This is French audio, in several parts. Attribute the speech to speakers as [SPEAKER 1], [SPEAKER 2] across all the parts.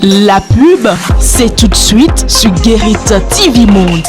[SPEAKER 1] La pub, c'est tout de suite sur Guérite TV Monde.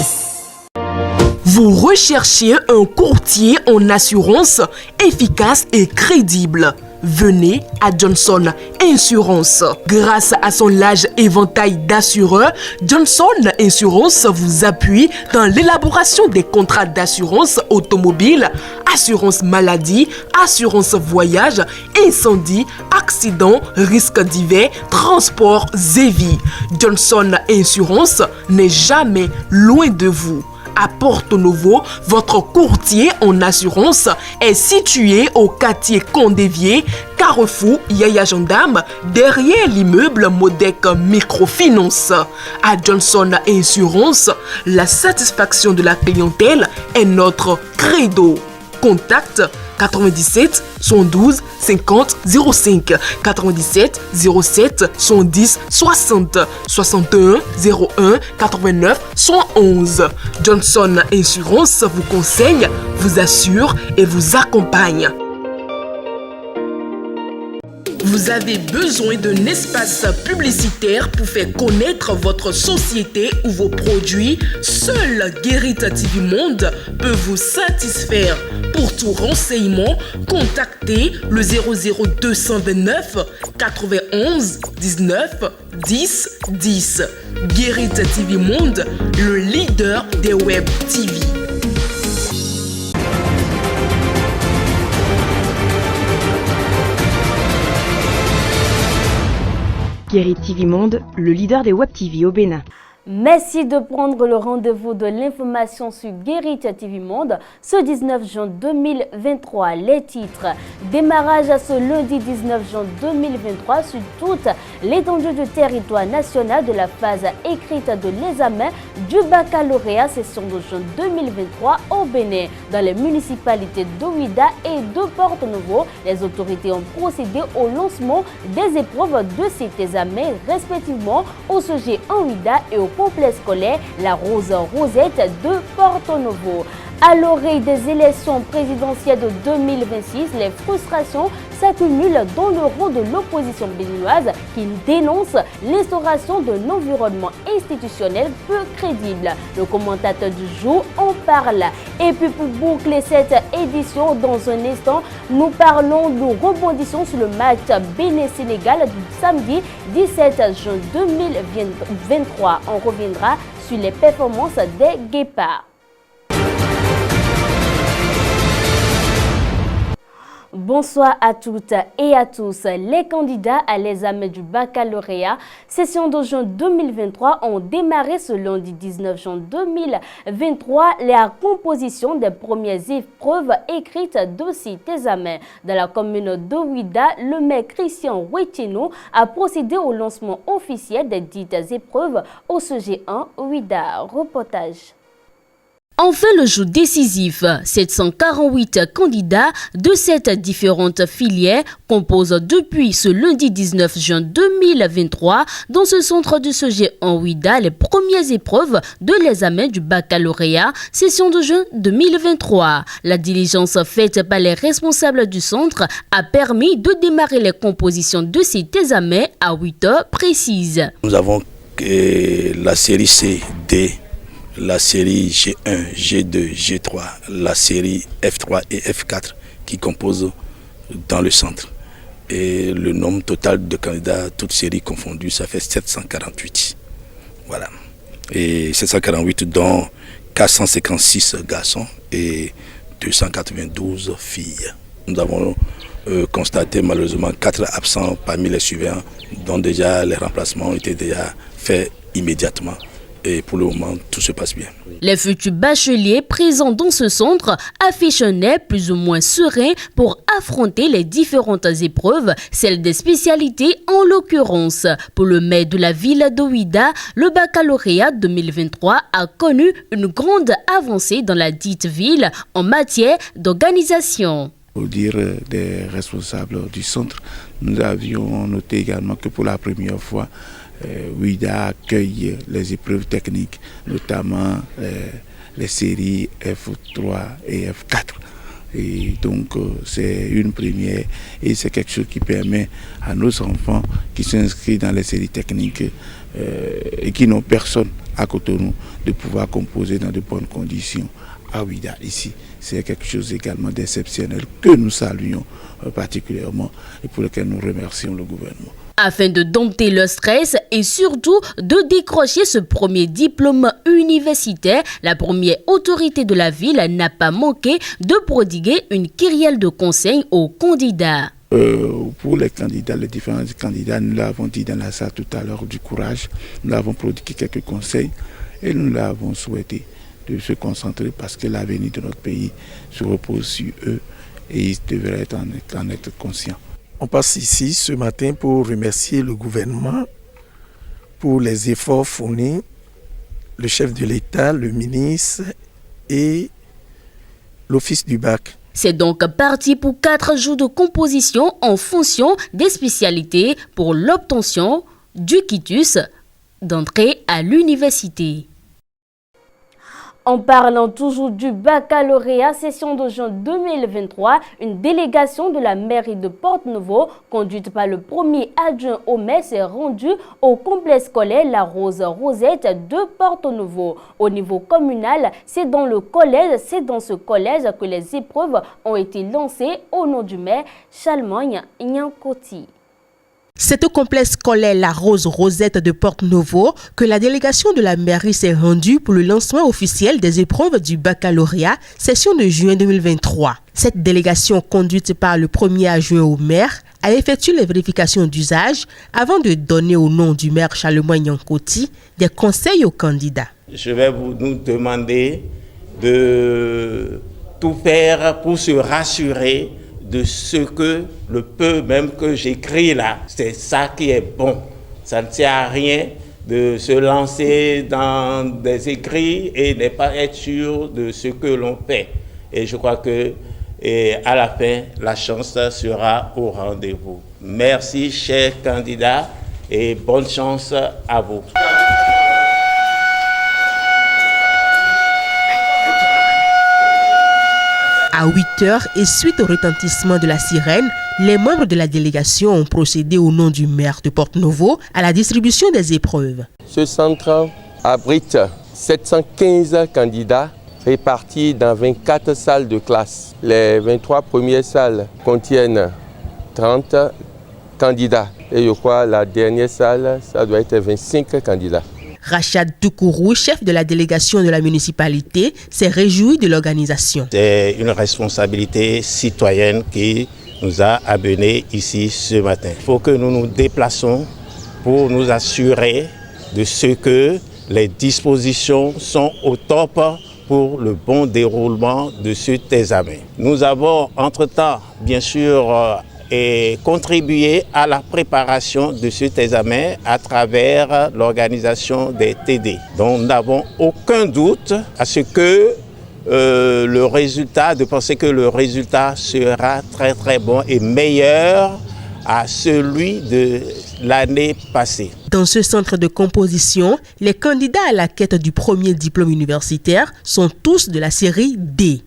[SPEAKER 1] Vous recherchez un courtier en assurance efficace et crédible. Venez à Johnson Insurance. Grâce à son large éventail d'assureurs, Johnson Insurance vous appuie dans l'élaboration des contrats d'assurance automobile, assurance maladie, assurance voyage, incendie, accident, risques divers, transports et vie. Johnson Insurance n'est jamais loin de vous. À Porto Novo, votre courtier en assurance est situé au quartier Condévier, Carrefour Yaya Gendarme, derrière l'immeuble Modec Microfinance. À Johnson Insurance, la satisfaction de la clientèle est notre credo. Contact 97 112 50 05 97 07 110 60 61 01 89 111. Johnson Insurance vous conseille, vous assure et vous accompagne. Vous avez besoin d'un espace publicitaire pour faire connaître votre société ou vos produits? Seul Guérite TV Monde peut vous satisfaire. Pour tout renseignement, contactez le 00229 91 19 10 10. Guérite TV Monde, le leader des web TV.
[SPEAKER 2] Guérite TV Monde, le leader des Web TV au Bénin.
[SPEAKER 3] Merci de prendre le rendez-vous de l'information sur Guérite TV Monde ce 19 juin 2023. Les titres: démarrage à ce lundi 19 juin 2023 sur toute l'étendue du territoire national de la phase écrite de l'examen du baccalauréat session de juin 2023 au Bénin. Dans les municipalités d'Ouida et de Porto Novo, les autorités ont procédé au lancement des épreuves de cet examen, respectivement au CG en Ouida et au complexe scolaire La Rose Rosette de Porto Novo. À l'oreille des élections présidentielles de 2026, les frustrations s'accumulent dans le rang de l'opposition béninoise qui dénonce l'instauration d'un environnement institutionnel peu crédible. Le commentateur du jour en parle. Et puis pour boucler cette édition, dans un instant, nous rebondissons sur le match Bénin-Sénégal du samedi 17 juin 2023. On reviendra sur les performances des Guépards. Bonsoir à toutes et à tous. Les candidats à l'examen du baccalauréat session de juin 2023 ont démarré ce lundi 19 juin 2023 la composition des premières épreuves écrites de cet examen. Dans la commune d'Ouida, le maire Christian Ouetino a procédé au lancement officiel des dites épreuves au CG1 Ouida. Reportage.
[SPEAKER 4] Enfin, le jour décisif, 748 candidats de 7 différentes filières composent depuis ce lundi 19 juin 2023 dans ce centre du CG en Ouida les premières épreuves de l'examen du baccalauréat session de juin 2023. La diligence faite par les responsables du centre a permis de démarrer les compositions de cet examen à 8 heures précises.
[SPEAKER 5] Nous avons la série C, D, la série G1, G2, G3, la série F3 et F4 qui composent dans le centre. Et le nombre total de candidats, toutes séries confondues, ça fait 748. Voilà. Et 748 dont 456 garçons et 292 filles. Nous avons constaté malheureusement 4 absents parmi les suivants, dont déjà les remplacements ont été déjà faits immédiatement. Et pour le moment, tout se passe bien.
[SPEAKER 4] Les futurs bacheliers présents dans ce centre affichent un air plus ou moins serein pour affronter les différentes épreuves, celles des spécialités en l'occurrence. Pour le maire de la ville d'Ouida, le baccalauréat 2023 a connu une grande avancée dans la dite ville en matière d'organisation.
[SPEAKER 6] Pour dire des responsables du centre, nous avions noté également que pour la première fois, Ouida accueille les épreuves techniques, notamment les séries F3 et F4. Et donc c'est une première et c'est quelque chose qui permet à nos enfants qui s'inscrivent dans les séries techniques et qui n'ont personne à Cotonou de pouvoir composer dans de bonnes conditions à Ouidah ici. C'est quelque chose également d'exceptionnel que nous saluons particulièrement et pour lequel nous remercions le gouvernement.
[SPEAKER 4] Afin de dompter le stress et surtout de décrocher ce premier diplôme universitaire, la première autorité de la ville n'a pas manqué de prodiguer une kyrielle de conseils aux candidats.
[SPEAKER 6] Pour les candidats, les différents candidats, nous l'avons dit dans la salle tout à l'heure, du courage. Nous avons prodigué quelques conseils et nous l'avons souhaité de se concentrer parce que l'avenir de notre pays se repose sur eux et ils devraient en être conscients.
[SPEAKER 7] On passe ici ce matin pour remercier le gouvernement pour les efforts fournis, le chef de l'État, le ministre et l'office du bac.
[SPEAKER 4] C'est donc parti pour 4 jours de composition en fonction des spécialités pour l'obtention du quitus d'entrée à l'université.
[SPEAKER 3] En parlant toujours du baccalauréat session de juin 2023, une délégation de la mairie de Porte-Nouveau, conduite par le premier adjoint au maire, s'est rendue au complexe scolaire La Rose Rosette de Porte-Nouveau. Au niveau communal, c'est dans ce collège que les épreuves ont été lancées au nom du maire Chalmogne Nyankoti.
[SPEAKER 1] C'est au complexe scolaire La Rose Rosette de Porte-Nouveau que la délégation de la mairie s'est rendue pour le lancement officiel des épreuves du baccalauréat session de juin 2023. Cette délégation, conduite par le premier adjoint au maire, a effectué les vérifications d'usage avant de donner au nom du maire Chalmogne Nyankoti des conseils aux candidats.
[SPEAKER 8] Je vais vous demander de tout faire pour se rassurer de ce que le peu même que j'écris là, c'est ça qui est bon. Ça ne sert à rien de se lancer dans des écrits et ne pas être sûr de ce que l'on fait. Et je crois que à la fin, la chance sera au rendez-vous. Merci, chers candidats, et bonne chance à vous.
[SPEAKER 1] À 8h et suite au retentissement de la sirène, les membres de la délégation ont procédé au nom du maire de Porte-Nouveau à la distribution des épreuves.
[SPEAKER 9] Ce centre abrite 715 candidats répartis dans 24 salles de classe. Les 23 premières salles contiennent 30 candidats et je crois la dernière salle, ça doit être 25 candidats.
[SPEAKER 1] Rachad Toukourou, chef de la délégation de la municipalité, s'est réjoui de l'organisation.
[SPEAKER 8] C'est une responsabilité citoyenne qui nous a amenés ici ce matin. Il faut que nous nous déplaçons pour nous assurer de ce que les dispositions sont au top pour le bon déroulement de cet examen. Nous avons entre-temps, bien sûr, et contribuer à la préparation de cet examen à travers l'organisation des TD. Donc nous n'avons aucun doute à ce que de penser que le résultat sera très très bon et meilleur à celui de l'année passée.
[SPEAKER 1] Dans ce centre de composition, les candidats à la quête du premier diplôme universitaire sont tous de la série D.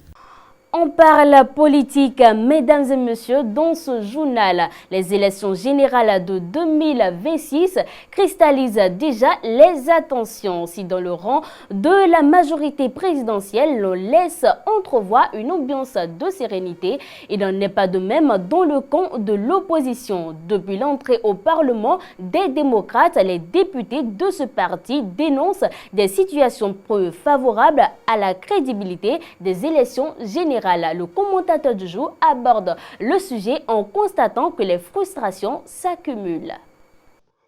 [SPEAKER 3] On parle politique, mesdames et messieurs, dans ce journal. Les élections générales de 2026 cristallisent déjà les attentions. Si dans le rang de la majorité présidentielle, l'on laisse entrevoir une ambiance de sérénité, il n'en est pas de même dans le camp de l'opposition. Depuis l'entrée au Parlement des démocrates, les députés de ce parti dénoncent des situations peu favorables à la crédibilité des élections générales. Le commentateur du jour aborde le sujet en constatant que les frustrations s'accumulent.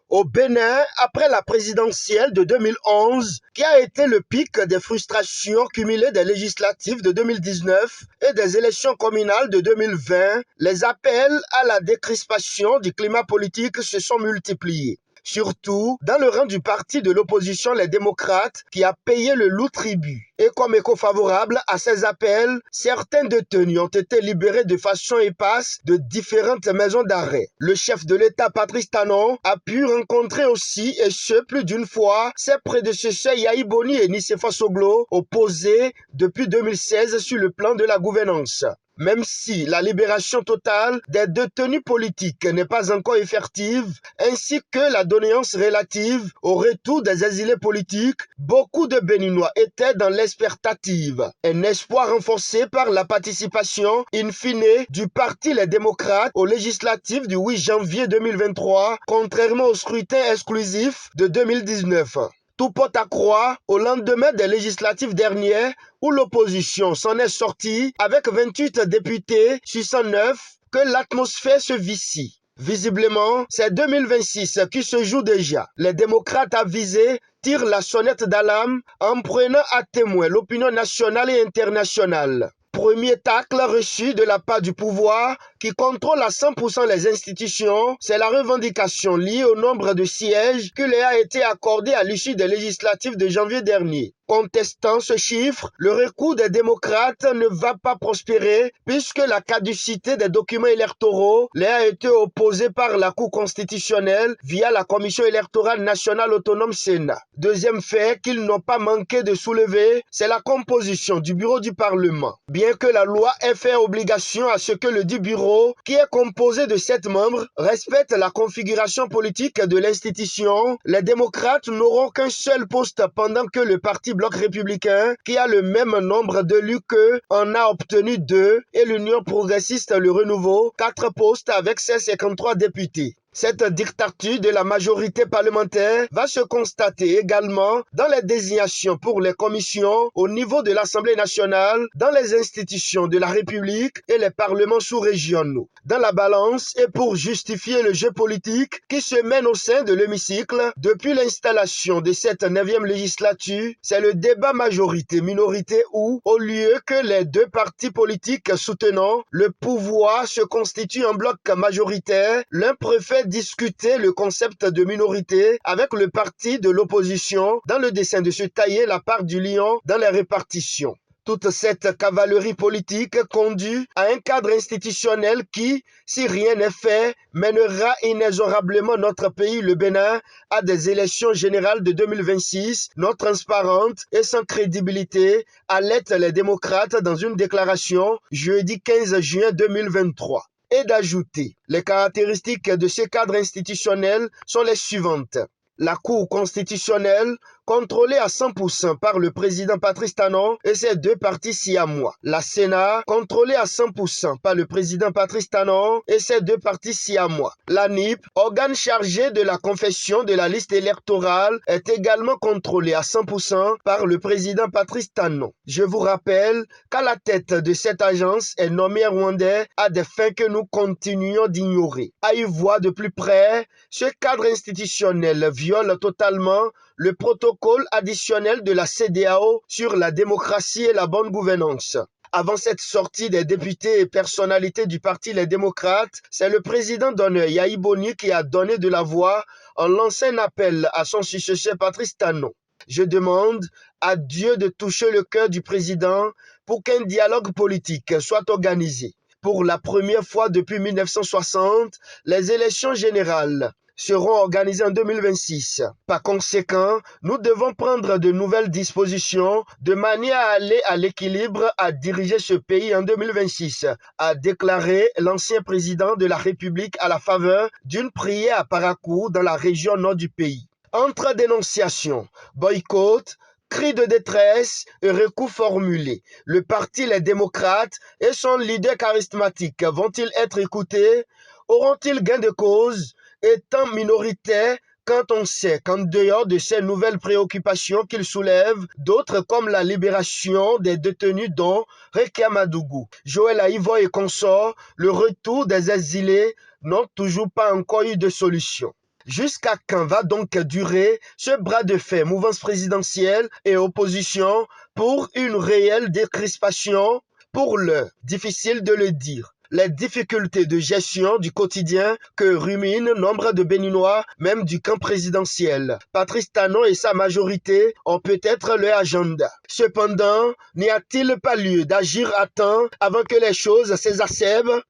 [SPEAKER 10] Au Bénin, après la présidentielle de 2011, qui a été le pic des frustrations cumulées des législatives de 2019 et des élections communales de 2020, les appels à la décrispation du climat politique se sont multipliés. Surtout dans le rang du parti de l'opposition, les démocrates, qui a payé le lourd tribut. Et comme écho favorable à ces appels, certains détenus ont été libérés de façon épaisse de différentes maisons d'arrêt. Le chef de l'État, Patrice Talon, a pu rencontrer aussi, et ce plus d'une fois, ses prédécesseurs Yahi Boni et Nicéphore Soglo, opposés depuis 2016 sur le plan de la gouvernance. Même si la libération totale des détenus politiques n'est pas encore effective, ainsi que la doléance relative au retour des exilés politiques, beaucoup de Béninois étaient dans l'expectative. Un espoir renforcé par la participation in fine du Parti Les Démocrates aux législatives du 8 janvier 2023, contrairement au scrutin exclusif de 2019. Tout porte à croire au lendemain des législatives dernières où l'opposition s'en est sortie avec 28 députés sur 109 que l'atmosphère se vicie. Visiblement, c'est 2026 qui se joue déjà. Les démocrates avisés tirent la sonnette d'alarme en prenant à témoin l'opinion nationale et internationale. Premier tacle reçu de la part du pouvoir qui contrôle à 100% les institutions, c'est la revendication liée au nombre de sièges qui leur a été accordé à l'issue des législatives de janvier dernier. Contestant ce chiffre, le recours des démocrates ne va pas prospérer puisque la caducité des documents électoraux leur a été opposée par la Cour constitutionnelle via la Commission électorale nationale autonome Sénat. Deuxième fait qu'ils n'ont pas manqué de soulever, c'est la composition du bureau du Parlement. Bien que la loi ait fait obligation à ce que le dit bureau, qui est composé de 7 membres, respecte la configuration politique de l'institution, les démocrates n'auront qu'un seul poste pendant que le parti Bloc républicain, qui a le même nombre d'élus qu'eux, en a obtenu 2 et l'Union progressiste Le Renouveau, 4 postes avec ses 53 députés. Cette dictature de la majorité parlementaire va se constater également dans les désignations pour les commissions au niveau de l'Assemblée nationale, dans les institutions de la République et les parlements sous-régionaux. Dans la balance et pour justifier le jeu politique qui se mène au sein de l'hémicycle depuis l'installation de cette 9e législature, c'est le débat majorité-minorité où, au lieu que les 2 partis politiques soutenant le pouvoir se constituent en bloc majoritaire, l'un préfère discuter le concept de minorité avec le parti de l'opposition dans le dessein de se tailler la part du lion dans les répartitions. Toute cette cavalerie politique conduit à un cadre institutionnel qui, si rien n'est fait, mènera inexorablement notre pays, le Bénin, à des élections générales de 2026 non transparentes et sans crédibilité, alertent les démocrates dans une déclaration jeudi 15 juin 2023. Et d'ajouter, les caractéristiques de ce cadre institutionnel sont les suivantes. La Cour constitutionnelle, contrôlée à 100% par le président Patrice Talon et ses 2 partis siamois. La Sénat, contrôlée à 100% par le président Patrice Talon et ses 2 partis siamois. La NIP, organe chargé de la confection de la liste électorale, est également contrôlée à 100% par le président Patrice Talon. Je vous rappelle qu'à la tête de cette agence est nommé un Rwandais à des fins que nous continuons d'ignorer. À y voir de plus près, ce cadre institutionnel viole totalement le protocole additionnel de la CEDEAO sur la démocratie et la bonne gouvernance. Avant cette sortie des députés et personnalités du Parti Les Démocrates, c'est le président d'honneur Yahi Boni qui a donné de la voix en lançant un appel à son successeur Patrice Talon. Je demande à Dieu de toucher le cœur du président pour qu'un dialogue politique soit organisé. Pour la première fois depuis 1960, les élections générales seront organisées en 2026. Par conséquent, nous devons prendre de nouvelles dispositions de manière à aller à l'équilibre à diriger ce pays en 2026, a déclaré l'ancien président de la République à la faveur d'une prière à Parakou dans la région nord du pays. Entre dénonciations, boycott, cris de détresse et recours formulés, le parti Les Démocrates et son leader charismatique vont-ils être écoutés? Auront-ils gain de cause? Étant minoritaires, quand on sait qu'en dehors de ces nouvelles préoccupations qu'ils soulèvent, d'autres comme la libération des détenus dont Rekia Madougou, Joël Aïvo et consorts, le retour des exilés n'ont toujours pas encore eu de solution. Jusqu'à quand va donc durer ce bras de fer mouvance présidentielle et opposition pour une réelle décrispation? Pour l'heure, difficile de le dire. Les difficultés de gestion du quotidien que ruminent nombre de Béninois, même du camp présidentiel. Patrice Talon et sa majorité ont peut-être leur agenda. Cependant, n'y a-t-il pas lieu d'agir à temps avant que les choses s'exacerbent?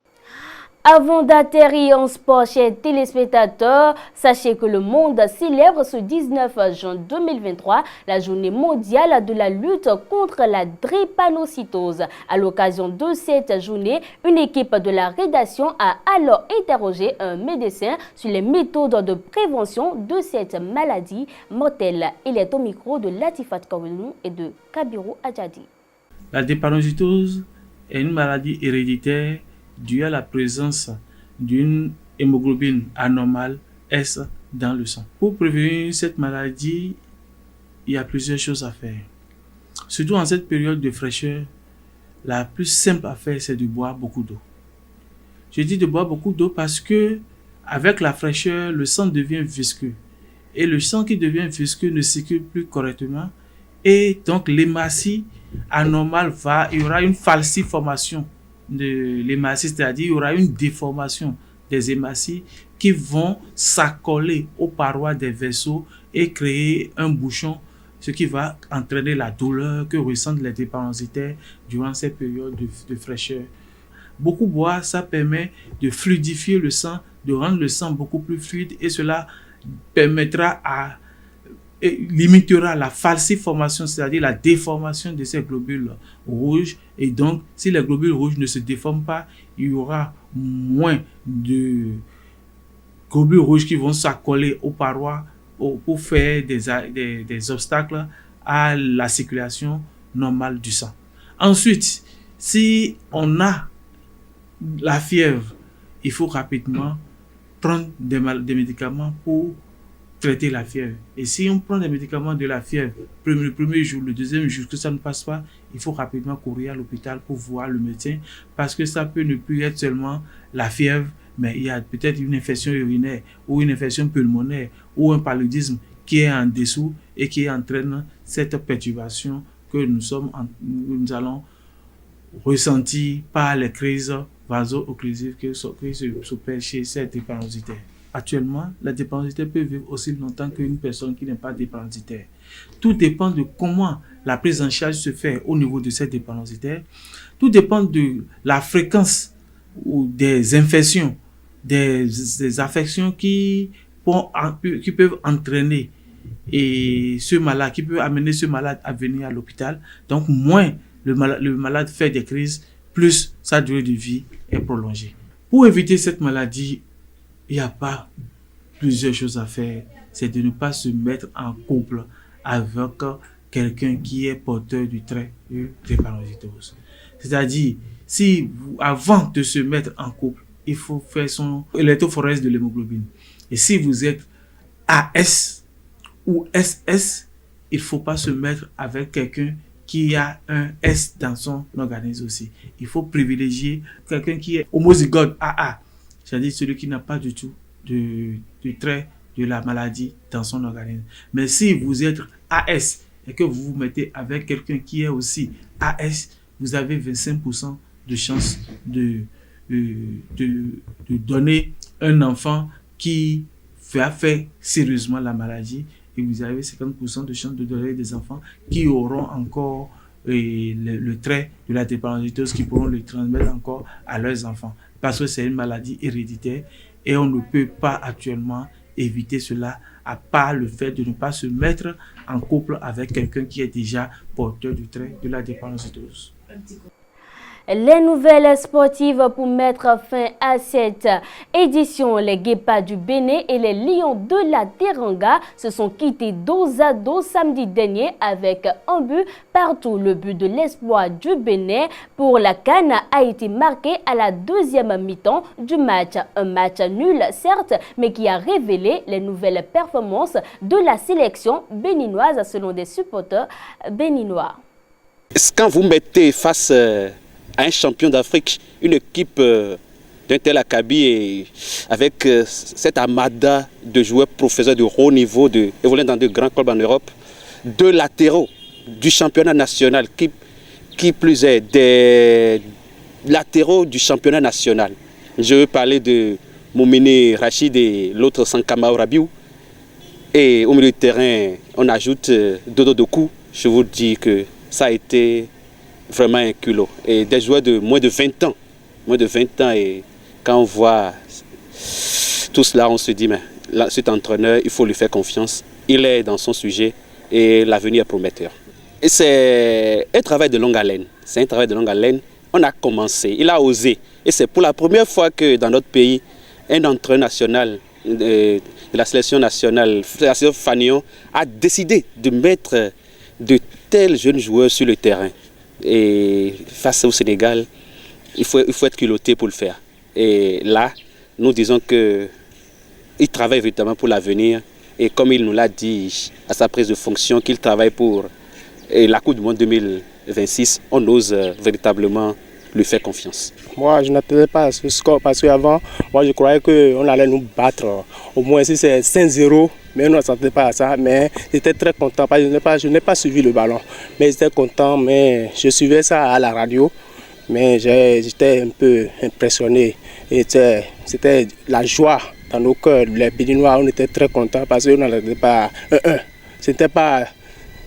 [SPEAKER 3] Avant d'atterrir en sport, chers téléspectateurs, sachez que le monde célèbre ce 19 juin 2023 la journée mondiale de la lutte contre la drépanocytose. À l'occasion de cette journée, une équipe de la rédaction a alors interrogé un médecin sur les méthodes de prévention de cette maladie mortelle. Il est au micro de Latifat Kawelou et de Kabiru Adjadi.
[SPEAKER 11] La drépanocytose est une maladie héréditaire dû à la présence d'une hémoglobine anormale S dans le sang. Pour prévenir cette maladie, il y a plusieurs choses à faire. Surtout en cette période de fraîcheur, la plus simple à faire, c'est de boire beaucoup d'eau. Je dis de boire beaucoup d'eau parce que avec la fraîcheur, le sang devient visqueux. Et le sang qui devient visqueux ne circule plus correctement. Et donc l'hématie anormale il y aura une falsiformation de l'hématie, c'est-à-dire il y aura une déformation des hématies qui vont s'accoler aux parois des vaisseaux et créer un bouchon, ce qui va entraîner la douleur que ressentent les drépanocytaires durant cette période de fraîcheur. Beaucoup boire, ça permet de fluidifier le sang, de rendre le sang beaucoup plus fluide et cela limitera la falsiformation, c'est-à-dire la déformation de ces globules rouges. Et donc, si les globules rouges ne se déforment pas, il y aura moins de globules rouges qui vont s'accoler aux parois pour faire des obstacles à la circulation normale du sang. Ensuite, si on a la fièvre, il faut rapidement prendre des médicaments pour traiter la fièvre. Et si on prend des médicaments de la fièvre, le premier jour, le deuxième jour, que ça ne passe pas, il faut rapidement courir à l'hôpital pour voir le médecin parce que ça peut ne plus être seulement la fièvre, mais il y a peut-être une infection urinaire ou une infection pulmonaire ou un paludisme qui est en dessous et qui entraîne cette perturbation que nous allons ressentir par les crises vaso-occlusives qui s'opèrent chez ces drépanocytaires. Actuellement, la drépanocytaire peut vivre aussi longtemps qu'une personne qui n'est pas drépanocytaire. Tout dépend de comment la prise en charge se fait au niveau de cette drépanocytaire. Tout dépend de la fréquence ou des infections, des affections qui peuvent entraîner et ce malade, qui peut amener ce malade à venir à l'hôpital. Donc, moins le malade fait des crises, plus sa durée de vie est prolongée. Pour éviter cette maladie, il n'y a pas plusieurs choses à faire. C'est de ne pas se mettre en couple avec quelqu'un qui est porteur du trait de drépanocytose. C'est-à-dire, avant de se mettre en couple, il faut faire son électrophorèse de l'hémoglobine. Et si vous êtes AS ou SS, il ne faut pas se mettre avec quelqu'un qui a un S dans son organisme aussi. Il faut privilégier quelqu'un qui est homozygote AA. C'est-à-dire celui qui n'a pas du tout de trait de la maladie dans son organisme. Mais si vous êtes AS et que vous vous mettez avec quelqu'un qui est aussi AS, vous avez 25% de chance de donner un enfant qui va faire sérieusement la maladie et vous avez 50% de chance de donner des enfants qui auront encore le trait de la drépanocytose, qui pourront le transmettre encore à leurs enfants. Parce que c'est une maladie héréditaire et on ne peut pas actuellement éviter cela à part le fait de ne pas se mettre en couple avec quelqu'un qui est déjà porteur du trait de la drépanocytose.
[SPEAKER 3] Les nouvelles sportives pour mettre fin à cette édition. Les Guépards du Bénin et les Lions de la Teranga se sont quittés dos à dos samedi dernier avec un but partout. Le but de l'espoir du Bénin pour la CAN a été marqué à la deuxième mi-temps du match. Un match nul certes, mais qui a révélé les nouvelles performances de la sélection béninoise selon des supporters béninois.
[SPEAKER 12] Quand vous mettez face à un champion d'Afrique, une équipe d'un tel acabit et avec cette armada de joueurs professeurs de haut niveau évoluant dans de grands clubs en Europe, deux latéraux du championnat national, qui plus est des latéraux du championnat national. Je veux parler de Moumini Rachid et l'autre Sankama Rabiou. Et au milieu de terrain, on ajoute Dodo Doku. Je vous dis que ça a été vraiment un culot. Et des joueurs de moins de 20 ans et Quand on voit tout cela, on se dit, mais cet entraîneur, il faut lui faire confiance. Il est dans son sujet et l'avenir est prometteur. Et c'est un travail de longue haleine. C'est un travail de longue haleine. On a commencé, il a osé. Et c'est pour la première fois que dans notre pays, un entraîneur national de la sélection nationale, Fagnon, a décidé de mettre de tels jeunes joueurs sur le terrain. Et face au Sénégal, il faut être culotté pour le faire. Et là, nous disons qu'il travaille véritablement pour l'avenir. Et comme il nous l'a dit à sa prise de fonction, qu'il travaille pour la Coupe du Monde 2026, on ose véritablement lui faire confiance.
[SPEAKER 13] Moi, je n'attendais pas à ce score parce qu'avant, moi, je croyais qu'on allait nous battre. Au moins, si c'est 5-0, mais on ne s'attendait pas à ça. Mais j'étais très content parce que je n'ai pas suivi le ballon. Mais j'étais content, mais je suivais ça à la radio. Mais j'étais un peu impressionné. C'était la joie dans nos cœurs. Les Béninois, on était très contents parce qu'on n'attendait pas 1-1.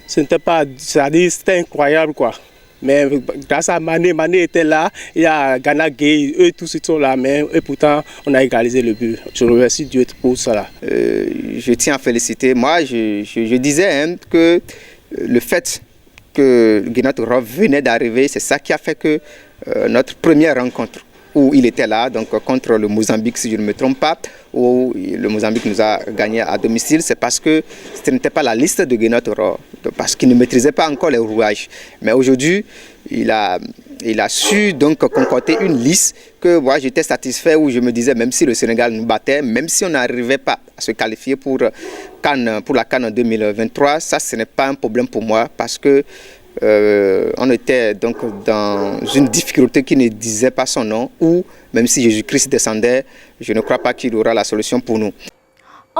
[SPEAKER 13] C'était incroyable, quoi. Mais grâce à Mané était là, il y a Gana Gueye, eux tous ils sont là, mais pourtant on a égalisé le but. Je remercie Dieu pour cela.
[SPEAKER 14] Je tiens à féliciter. Moi, je disais que le fait que Guinato Roh venait d'arriver, c'est ça qui a fait que notre première rencontre où il était là, donc contre le Mozambique, si je ne me trompe pas, où le Mozambique nous a gagné à domicile, c'est parce que ce n'était pas la liste de Guinato Roh, parce qu'il ne maîtrisait pas encore les rouages. Mais aujourd'hui, il a su donc concocter une liste que moi j'étais satisfait, où je me disais, même si le Sénégal nous battait, même si on n'arrivait pas à se qualifier pour la CAN 2023, ça ce n'est pas un problème pour moi, parce que on était donc dans une difficulté qui ne disait pas son nom, ou même si Jésus-Christ descendait, je ne crois pas qu'il aura la solution pour nous.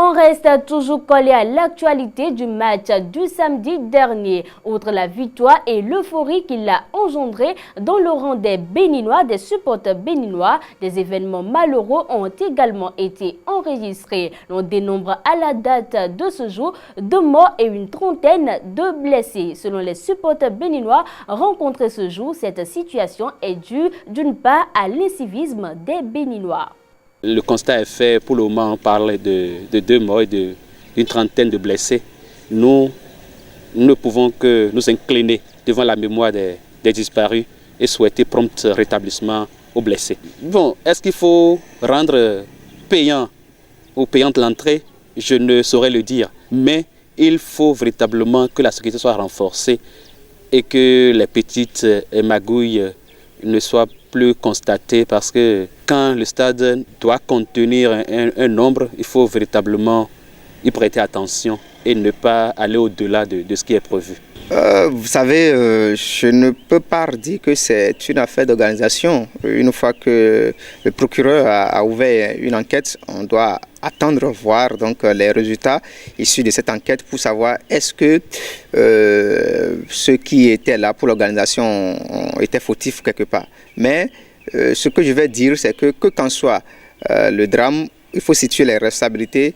[SPEAKER 3] On reste toujours collé à l'actualité du match du samedi dernier. Outre la victoire et l'euphorie qu'il a engendré dans le rang des Béninois, des supporters béninois, des événements malheureux ont également été enregistrés. On dénombre à la date de ce jour 2 morts et une trentaine de blessés. Selon les supporters béninois rencontrés ce jour, cette situation est due d'une part à l'incivisme des Béninois.
[SPEAKER 12] Le constat est fait. Pour le moment, on parle de 2 morts et d'une trentaine de blessés. Nous ne pouvons que nous incliner devant la mémoire des disparus et souhaiter prompt rétablissement aux blessés. Bon, est-ce qu'il faut rendre payant ou payante l'entrée? Je ne saurais le dire. Mais il faut véritablement que la sécurité soit renforcée et que les petites magouilles ne soient plus constatées, parce que quand le stade doit contenir un nombre, il faut véritablement y prêter attention et ne pas aller au-delà de ce qui est prévu.
[SPEAKER 14] Vous savez, je ne peux pas dire que c'est une affaire d'organisation. Une fois que le procureur a ouvert une enquête, on doit attendre voir donc les résultats issus de cette enquête pour savoir est-ce que ceux qui étaient là pour l'organisation étaient fautifs quelque part. Mais ce que je vais dire, c'est que qu'en soit le drame, il faut situer les responsabilités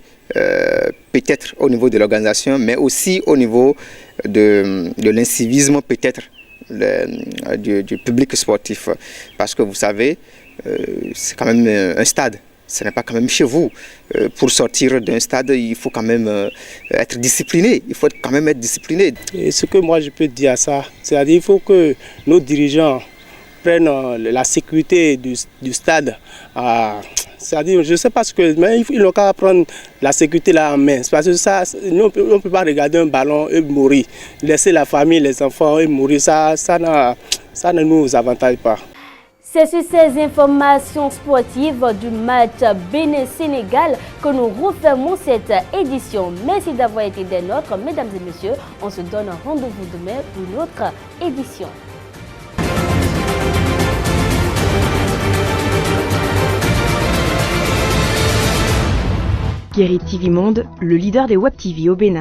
[SPEAKER 14] peut-être au niveau de l'organisation, mais aussi au niveau de l'incivisme peut-être du public sportif. Parce que vous savez, c'est quand même un stade. Ce n'est pas quand même chez vous. Pour sortir d'un stade, il faut quand même être discipliné. Il faut quand même être discipliné.
[SPEAKER 13] Et ce que moi je peux dire à ça, c'est-à-dire qu'il faut que nos dirigeants prennent la sécurité du stade. C'est-à-dire, je ne sais pas ce que, mais ils n'ont qu'à prendre la sécurité là en main. Parce que ça, on ne peut pas regarder un ballon et mourir. Laisser la famille, les enfants et mourir, ça ne nous avantage pas.
[SPEAKER 3] C'est sur ces informations sportives du match Bénin-Sénégal que nous refermons cette édition. Merci d'avoir été des nôtres, mesdames et messieurs. On se donne rendez-vous demain pour une autre édition.
[SPEAKER 2] Guérit TV Monde, le leader des Web TV au Bénin.